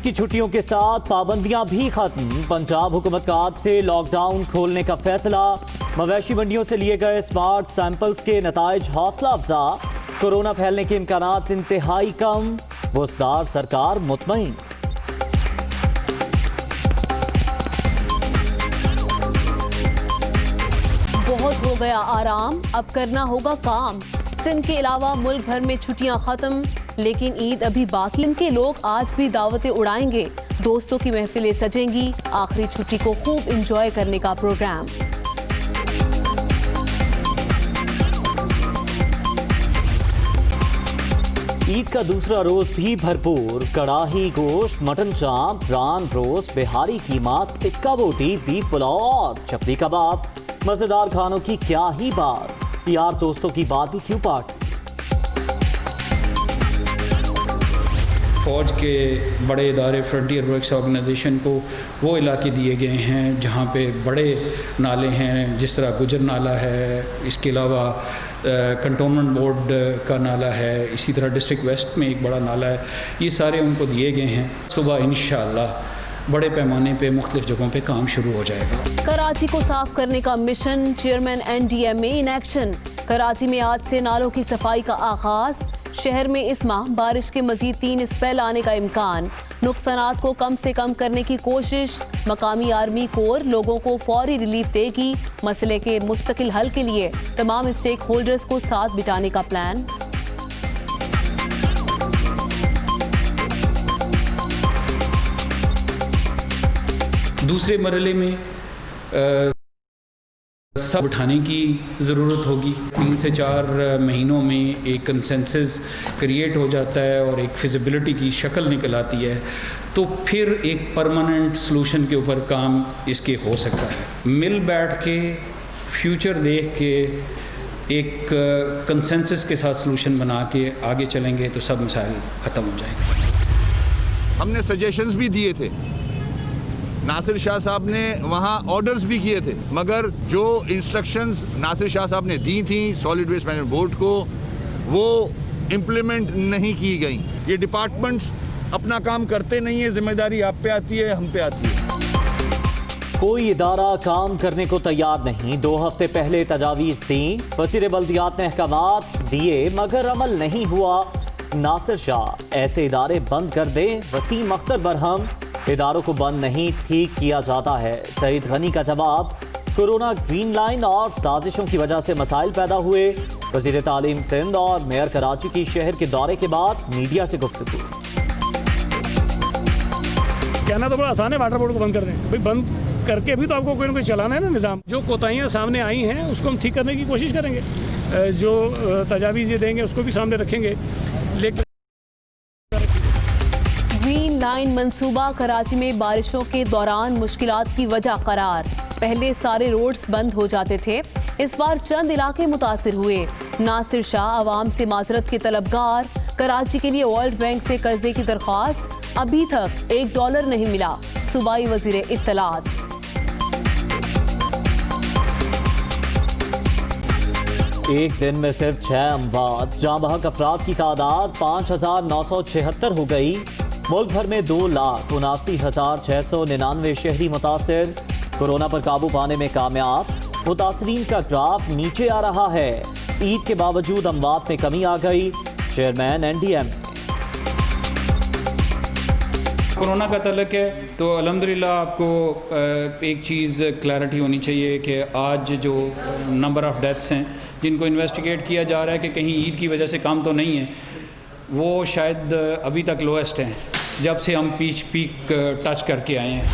की छुट्टियों के साथ पाबंदियां भी खत्म। पंजाब हुकूमत का आज से लॉकडाउन खोलने का फैसला। मवेशी मंडियों से लिए गए स्मार्ट सैंपल्स के नताइज हौसला अफजा। कोरोना फैलने के इम्कानात इंतहाई कम। बुजदार सरकार मुतमईन। बहुत हो गया आराम, अब करना होगा काम। सिंध के अलावा मुल्क भर में छुट्टियां खत्म, लेकिन ईद अभी बाकी। इनके लोग आज भी दावतें उड़ाएंगे, दोस्तों की महफिलें सजेंगी। आखिरी छुट्टी को खूब एंजॉय करने का प्रोग्राम। ईद का दूसरा रोज भी भरपूर। कड़ाही गोश्त, मटन चाप, प्रान रोस्ट, बिहारी कीमा, टिक्का बोटी, बीफ पुलाव और चपली कबाब। मजेदार खानों की क्या ही बात। यार दोस्तों की बारबेक्यू पार्टी। फ़ौज के बड़े इदारे फ्रंटियर वर्क्स ऑर्गेनाइजेशन को वो इलाके दिए गए हैं जहाँ पे बड़े नाले हैं, जिस तरह गुजर नाला है, इसके अलावा कंटोनमेंट बोर्ड का नाला है, इसी तरह डिस्ट्रिक्ट वेस्ट में एक बड़ा नाला है। ये सारे उनको दिए गए हैं। सुबह इंशाअल्लाह बड़े पैमाने पे मुख्तलिफ जगहों पे काम शुरू हो जाएगा। कराची को साफ करने का mission, chairman NDMA in action. Karachi में आज से नालों की सफाई का आगाज। शहर में इस माह बारिश के मजीद 3 स्पेल आने का इम्कान। नुकसानात को कम से कम करने की कोशिश। मकामी आर्मी कोर लोगों को फौरी रिलीफ देगी। मसले के मुस्तकिल हल के लिए तमाम स्टेक होल्डर्स को साथ बिठाने का प्लान। दूसरे मरहले में सब उठाने की ज़रूरत होगी। 3 से 4 महीनों में एक कंसेंसस क्रिएट हो जाता है और एक फिजिबिलिटी की शक्ल निकल आती है, तो फिर एक परमानेंट सलूशन के ऊपर काम इसके हो सकता है। मिल बैठ के फ्यूचर देख के एक कंसेंसस के साथ सलूशन बना के आगे चलेंगे तो सब मसाइल ख़त्म हो जाएंगे। हमने सजेशंस भी दिए थे, नासिर शाह साहब ने वहाँ ऑर्डर्स भी किए थे, मगर जो इंस्ट्रक्शंस नासिर शाह साहब ने दी थी सॉलिड वेस्ट मैनेजमेंट बोर्ड को, वो इम्प्लीमेंट नहीं की गई। ये डिपार्टमेंट्स अपना काम करते नहीं है, जिम्मेदारी आप पे आती है, हम पे आती है। कोई इदारा काम करने को तैयार नहीं। 2 हफ्ते पहले तजावीज़ दी, वज़ीर बल्दियात ने अहकामात दिए, मगर अमल नहीं हुआ। नासिर शाह ऐसे इदारे बंद कर दे। वसीम अख्तर बरहम, इदारों को बंद नहीं ठीक किया जाता है। सईद गनी का जवाब, कोरोना ग्रीन लाइन और साजिशों की वजह से मसाइल पैदा हुए। वज़ीर तालीम सिंध और मेयर कराची की शहर के दौरे के बाद मीडिया से गुफ्तगू। कहना तो बड़ा आसान है, वाटर बोर्ड को बंद कर दें। भाई बंद करके भी तो आपको कोई ना कोई चलाना है ना निज़ाम। जो कोताहियाँ सामने आई हैं उसको हम ठीक करने की कोशिश करेंगे। जो तजावीज़ ये देंगे उसको भी सामने रखेंगे। लेकिन ग्रीन लाइन मंसूबा कराची में बारिशों के दौरान मुश्किलात की वजह करार। पहले सारे रोड्स बंद हो जाते थे, इस बार चंद इलाके मुतासिर हुए। नासिर शाह अवाम से माजरत के तलबगार। कराची के लिए वर्ल्ड बैंक से कर्जे की दरख्वास्त, अभी तक $1 नहीं मिला। सूबाई वजीर इत्तलात। एक दिन में सिर्फ 6 अमवात। जाँ बहक अफराद की तादाद 5976 हो गई। मुल्क भर में 2,79,699 शहरी मुतासिर। कोरोना पर काबू पाने में कामयाब। मुतासरीन का ग्राफ नीचे आ रहा है। ईद के बावजूद अमवात में कमी आ गई। Chairman NDMA। कोरोना का तलक है तो अल्हम्दुलिल्लाह आपको एक चीज़ क्लैरिटी होनी चाहिए कि आज जो नंबर ऑफ़ डेथ्स हैं जिनको इन्वेस्टिगेट किया जा रहा है कि कहीं ईद की वजह से काम तो नहीं है, वो शायद अभी तक लोएस्ट हैं जब से हम पीक टच करके आए हैं।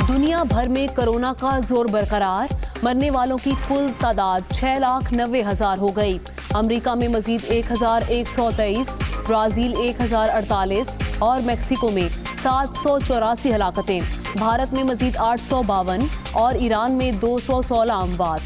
दुनिया भर में कोरोना का जोर बरकरार। मरने वालों की कुल तादाद 6,90,000 हो गई। अमेरिका में मजीद 1,123, ब्राज़ील 1,048 और मेक्सिको में 784 हलाकतें। भारत में मजीद 852 और ईरान में 216 अमवात।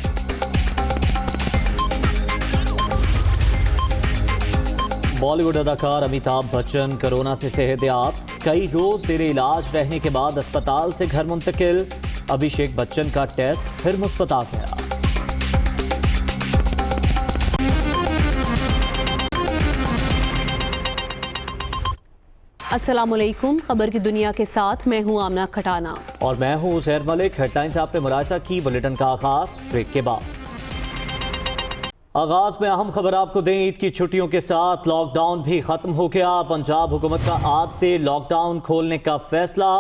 बॉलीवुड अदाकार अमिताभ बच्चन कोरोना से सेहतयाब। कई रोज जेर इलाज रहने के बाद अस्पताल से घर मुंतकिल। अभिषेक बच्चन का टेस्ट फिर मुस्बत आ गया। अस्सलामुअलैकुम, खबर की दुनिया के साथ मैं हूं आमना खटाना और मैं हूं ज़हर मलिक। हेडलाइंस आपने मुलाहिजा की, बुलेटिन का आगाज ब्रेक के बाद। आगाज में अहम खबर आपको दें, ईद की छुट्टियों के साथ लॉकडाउन भी खत्म हो गया। पंजाब हुकूमत का आज से लॉकडाउन खोलने का फैसला।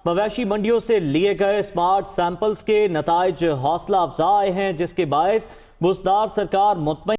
मवेशी मंडियों से लिए गए स्मार्ट सैंपल्स के नताइज हौसला अफजा आए हैं, जिसके बायस बुजदार सरकार मुतमईन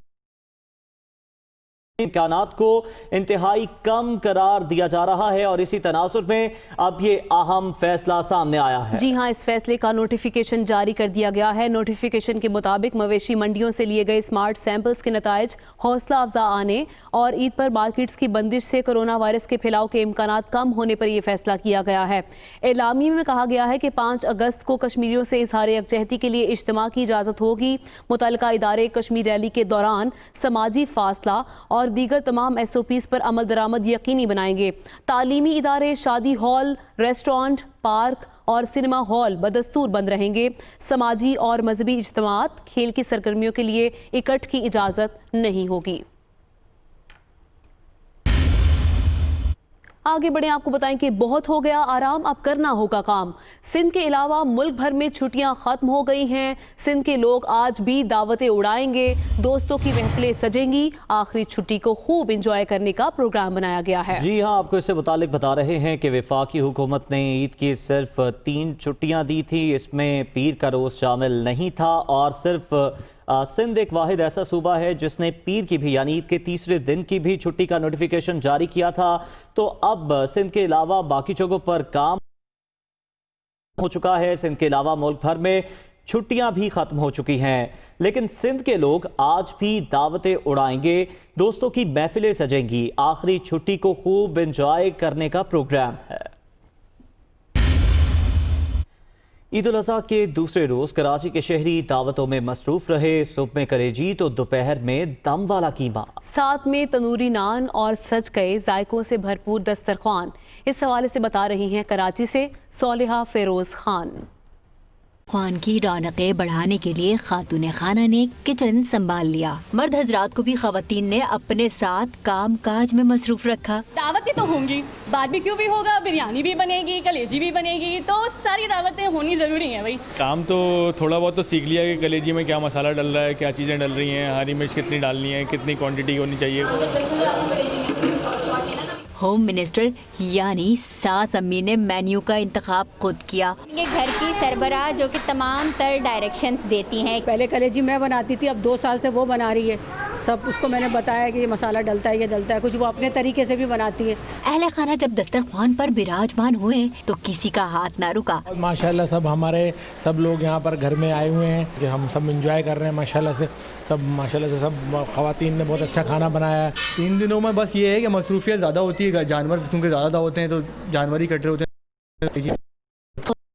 इम्कानात को इंतहाई कम करार दिया जा रहा है और इसी तनासुर में अब ये अहम फैसला सामने आया है। जी हां, इस फैसले का नोटिफिकेशन जारी कर दिया गया है। नोटिफिकेशन के मुताबिक मवेशी मंडियों से लिए गए स्मार्ट सैंपल्स के नताइज हौसला अफजा आने और ईद पर मार्केट्स की बंदिश से कोरोना वायरस के फैलाव के इम्कानात कम होने पर यह फैसला किया गया है। एलामी में कहा गया है कि 5 अगस्त को कश्मीरियों से इजहार यकजहती के लिए इज्तिमा की इजाज़त होगी। मुतल्लिका इदारे कश्मीर रैली के दौरान समाजी फासला और दीगर तमाम SOPs पर अमल दरामद यकीनी बनाएंगे। तालीमी इदारे, शादी हॉल, रेस्टोरेंट, पार्क और सिनेमा हॉल बदस्तूर बंद रहेंगे। समाजी और मजहबी इज्तिमात, खेल की सरगर्मियों के लिए इकट्ठ की इजाज़त नहीं होगी। आगे बढ़े, आपको बताएं कि बहुत हो गया आराम, अब करना होगा काम। सिंध के अलावा मुल्क भर में छुट्टियां खत्म हो गई हैं। सिंध के लोग आज भी दावतें उड़ाएंगे, दोस्तों की महफिलें सजेंगी। आखिरी छुट्टी को खूब इंजॉय करने का प्रोग्राम बनाया गया है। जी हाँ, आपको इससे मुतालिक बता रहे हैं कि वफाकी हुकूमत ने ईद की सिर्फ 3 छुट्टियां दी थी। इसमें पीर का रोज़ शामिल नहीं था और सिर्फ सिंध एक वाहिद ऐसा सूबा है जिसने पीर की भी यानी ईद के तीसरे दिन की भी छुट्टी का नोटिफिकेशन जारी किया था। तो अब सिंध के अलावा बाकी जगहों पर काम हो चुका है। सिंध के अलावा मुल्क भर में छुट्टियां भी खत्म हो चुकी हैं, लेकिन सिंध के लोग आज भी दावतें उड़ाएंगे, दोस्तों की महफिलें सजेंगी। आखिरी छुट्टी को खूब एंजॉय करने का प्रोग्राम है। ईद उल अज़हा के दूसरे रोज कराची के शहरी दावतों में मसरूफ रहे। सुबह में कलेजी तो दोपहर में दम वाला कीमा, साथ में तंदूरी नान और सज गए जायकों से भरपूर दस्तरखान। इस हवाले से बता रही हैं कराची से सोलिहा फेरोज खान। खान की रौनकें बढ़ाने के लिए खातून खाना ने किचन संभाल लिया। मर्द हजरात को भी खवातीन ने अपने साथ काम काज में मसरूफ रखा। दावतें तो होंगी, बारबेक्यू भी होगा, बिरयानी भी बनेगी, कलेजी भी बनेगी, तो सारी दावतें होनी ज़रूरी हैं भाई। काम तो थोड़ा बहुत तो सीख लिया कि कलेजी में क्या मसाला डल रहा है, क्या चीज़ें डल रही हैं, हरी मिर्च कितनी डालनी है, कितनी क्वांटिटी होनी चाहिए। होम मिनिस्टर यानी सास अम्मी ने मेन्यू का इंतखाब खुद किया। ये घर की सरबराह जो कि तमाम तर डायरेक्शंस देती हैं। पहले कलेजी मैं बनाती थी, अब 2 साल से वो बना रही है। सब उसको मैंने बताया कि ये मसाला डलता है, ये डलता है, कुछ वो अपने तरीके से भी बनाती है। अहले खाना जब दस्तरखान पर विराजमान हुए तो किसी का हाथ ना रुका। माशाल्लाह सब हमारे सब लोग यहाँ पर घर में आए हुए हैं कि हम सब एंजॉय कर रहे हैं। माशाल्लाह से सब ख़वातीन ने बहुत अच्छा खाना बनाया है। 3 दिनों में बस ये है कि मसरूफियत ज़्यादा होती है, जानवर क्योंकि ज़्यादा होते हैं तो जानवर ही कट रहे होते हैं।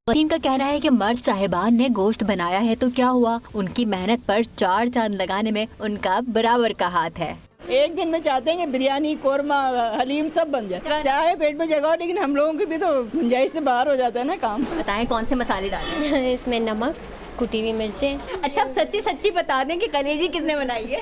इनका कहना है कि मर्द साहिबान ने गोश्त बनाया है तो क्या हुआ, उनकी मेहनत पर 4 चांद लगाने में उनका बराबर का हाथ है। एक दिन में चाहते हैं कि बिरयानी, कोरमा, हलीम सब बन जाए, चाहे पेट में जगह हो, लेकिन हम लोगों की भी तो गुंजाइश से बाहर हो जाता है ना काम। बताएं कौन से मसाले डाले? इसमें नमक, कुटी हुई मिर्चें। अच्छा, आप सच्ची सच्ची बता दें कि कलेजी किसने बनाई है?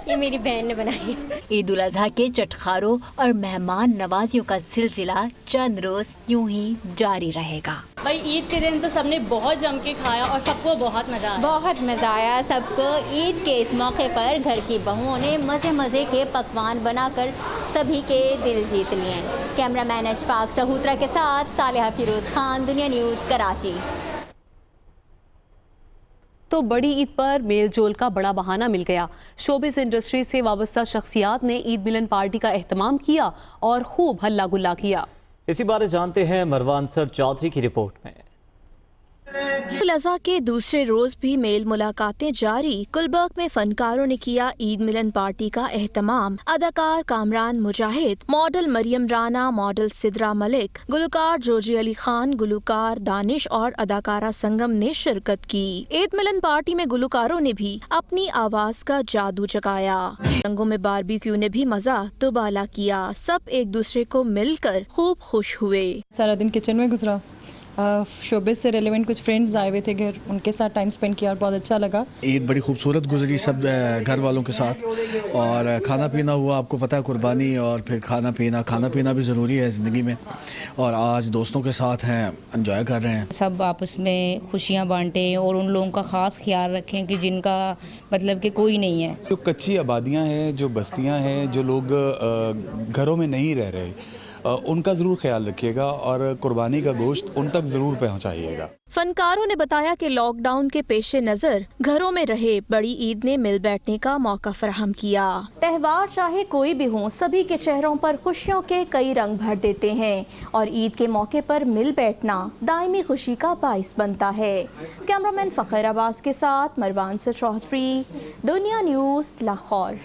ये मेरी बहन ने बनाई है। ईद उल अज़हा के चटखारों और मेहमान नवाजियों का सिलसिला चंद रोज यूं ही जारी रहेगा। भाई ईद के दिन तो सबने बहुत जम के खाया और सबको बहुत मज़ा आया। बहुत मज़ा आया सबको। ईद के इस मौके पर घर की बहुओं ने मज़े मज़े के पकवान बनाकर सभी के दिल जीत लिए। कैमरामैन अशफाक सहूत्रा के साथ सालिहा फिरोज खान, दुनिया न्यूज़, कराची। तो बड़ी ईद पर मेल जोल का बड़ा बहाना मिल गया। शोबिस इंडस्ट्री से वाबस्ता शख्सियात ने ईद मिलन पार्टी का एहतमाम किया और खूब हल्ला गुल्ला किया। इसी बारे जानते हैं मरवान सर चौधरी की रिपोर्ट में। ईद उल अज़हा के दूसरे रोज भी मेल मुलाकातें जारी। गुलबर्ग में फनकारों ने किया ईद मिलन पार्टी का एहतमाम। अदाकार कामरान मुजाहिद, मॉडल मरियम राना, मॉडल सिद्रा मलिक, गुलकार जोजी अली खान, गुलकार दानिश और अदाकारा संगम ने शिरकत की। ईद मिलन पार्टी में गुलकारों ने भी अपनी आवाज का जादू जगाया। रंगों में बारबेक्यू ने भी मजा दुबाला किया। सब एक दूसरे को मिलकर खूब खुश हुए। सारा दिन किचन में गुजरा, शोबिस से रेलेवेंट कुछ फ्रेंड्स आए हुए थे घर, उनके साथ टाइम स्पेंड किया और बहुत अच्छा लगा। ईद बड़ी खूबसूरत गुजरी सब घर वालों के साथ, और खाना पीना हुआ, आपको पता है कुर्बानी और फिर खाना पीना भी ज़रूरी है ज़िंदगी में, और आज दोस्तों के साथ हैं, एंजॉय कर रहे हैं। सब आपस में खुशियाँ बांटें और उन लोगों का ख़ास ख्याल रखें कि जिनका मतलब कि कोई नहीं है। जो कच्ची आबादियाँ हैं, जो बस्तियाँ हैं, जो लोग घरों में नहीं रह रहे, उनका ज़रूर ख्याल रखिएगा और कुर्बानी का गोश्त उन तक ज़रूर पहुँचाइएगा। फनकारों ने बताया कि लॉकडाउन के पेश नज़र घरों में रहे बड़ी ईद ने मिल बैठने का मौका फराहम किया। त्योहार चाहे कोई भी हो, सभी के चेहरों पर खुशियों के कई रंग भर देते हैं और ईद के मौके पर मिल बैठना दायमी खुशी का बाइस बनता है। कैमरामैन फ़खर अब्बास के साथ मरवान से चौधरी, दुनिया न्यूज़, लाहौर।